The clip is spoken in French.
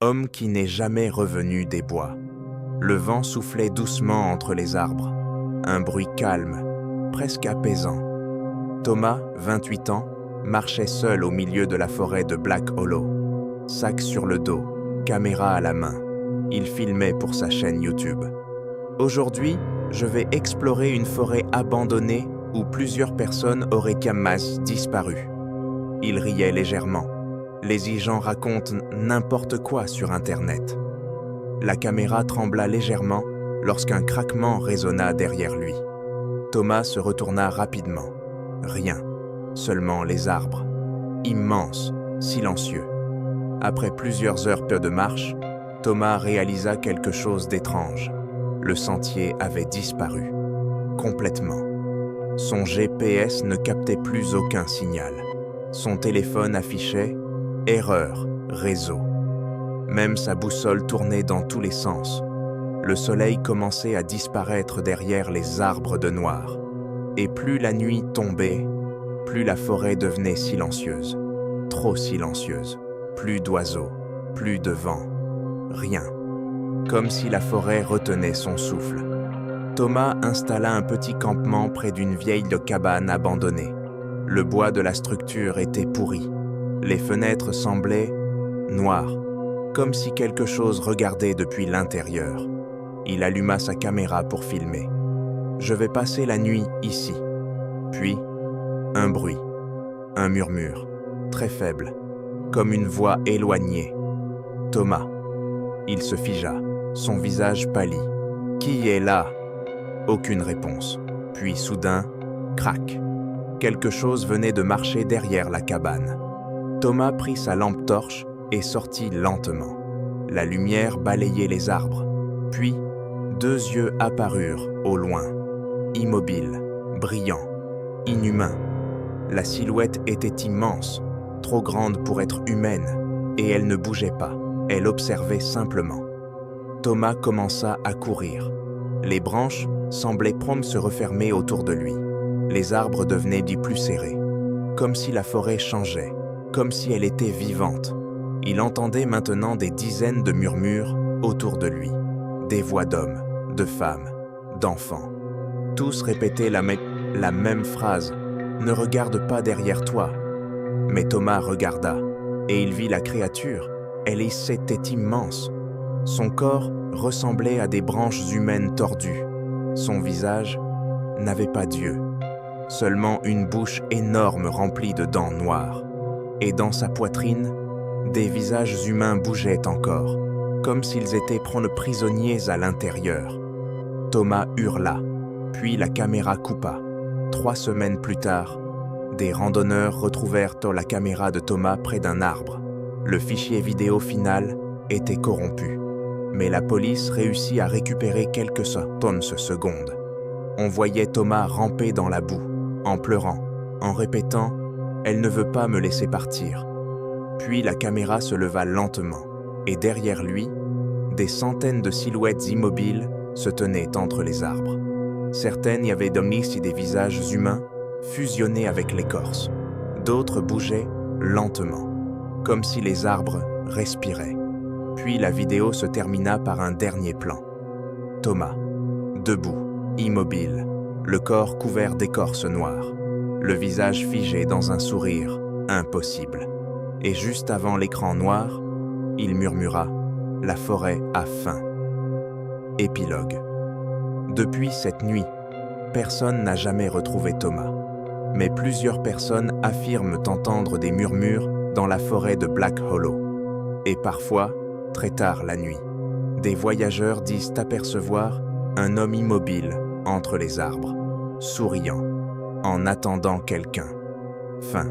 Homme qui n'est jamais revenu des bois. Le vent soufflait doucement entre les arbres. Un bruit calme, presque apaisant. Thomas, 28 ans, marchait seul au milieu de la forêt de Black Hollow. Sac sur le dos, caméra à la main. Il filmait pour sa chaîne YouTube. Aujourd'hui, je vais explorer une forêt abandonnée où plusieurs personnes auraient disparu. Il riait légèrement. Les gens racontent n'importe quoi sur Internet. La caméra trembla légèrement lorsqu'un craquement résonna derrière lui. Thomas se retourna rapidement. Rien, seulement les arbres. Immenses, silencieux. Après plusieurs heures de marche, Thomas réalisa quelque chose d'étrange. Le sentier avait disparu. Complètement. Son GPS ne captait plus aucun signal. Son téléphone affichait « Erreur, réseau ». Même sa boussole tournait dans tous les sens. Le soleil commençait à disparaître derrière les arbres de noir. Et plus la nuit tombait, plus la forêt devenait silencieuse. Trop silencieuse. Plus d'oiseaux, plus de vent. Rien. Comme si la forêt retenait son souffle. Thomas installa un petit campement près d'une vieille cabane abandonnée. Le bois de la structure était pourri. Les fenêtres semblaient noires, comme si quelque chose regardait depuis l'intérieur. Il alluma sa caméra pour filmer. « Je vais passer la nuit ici. » Puis, un bruit, un murmure, très faible, comme une voix éloignée. « Thomas. » Il se figea, son visage pâlit. « Qui est là ?» Aucune réponse. Puis soudain, crac. Quelque chose venait de marcher derrière la cabane. Thomas prit sa lampe torche et sortit lentement. La lumière balayait les arbres. Puis, deux yeux apparurent au loin, immobiles, brillants, inhumains. La silhouette était immense, trop grande pour être humaine, et elle ne bougeait pas, elle observait simplement. Thomas commença à courir. Les branches semblaient promptes se refermer autour de lui. Les arbres devenaient plus serrés, comme si la forêt changeait, comme si elle était vivante. Il entendait maintenant des dizaines de murmures autour de lui, des voix d'hommes, de femmes, d'enfants. Tous répétaient la même phrase « Ne regarde pas derrière toi ». Mais Thomas regarda, et il vit la créature. Elle était immense. Son corps ressemblait à des branches humaines tordues. Son visage n'avait pas d'yeux, seulement une bouche énorme remplie de dents noires. Et dans sa poitrine, des visages humains bougeaient encore, comme s'ils étaient prisonniers à l'intérieur. Thomas hurla, puis la caméra coupa. 3 semaines plus tard, des randonneurs retrouvèrent la caméra de Thomas près d'un arbre. Le fichier vidéo final était corrompu, mais la police réussit à récupérer quelques secondes. On voyait Thomas ramper dans la boue, en pleurant, en répétant « Elle ne veut pas me laisser partir ». Puis la caméra se leva lentement, et derrière lui, des centaines de silhouettes immobiles se tenaient entre les arbres. Certaines y avaient des visages humains fusionnés avec l'écorce. D'autres bougeaient lentement, comme si les arbres respiraient. Puis la vidéo se termina par un dernier plan. Thomas, debout, immobile, le corps couvert d'écorce noire, le visage figé dans un sourire impossible. Et juste avant l'écran noir, il murmura « La forêt a faim ». Épilogue. Depuis cette nuit, personne n'a jamais retrouvé Thomas. Mais plusieurs personnes affirment entendre des murmures dans la forêt de Black Hollow. Et parfois, très tard la nuit, des voyageurs disent apercevoir un homme immobile entre les arbres, souriant, en attendant quelqu'un. Fin.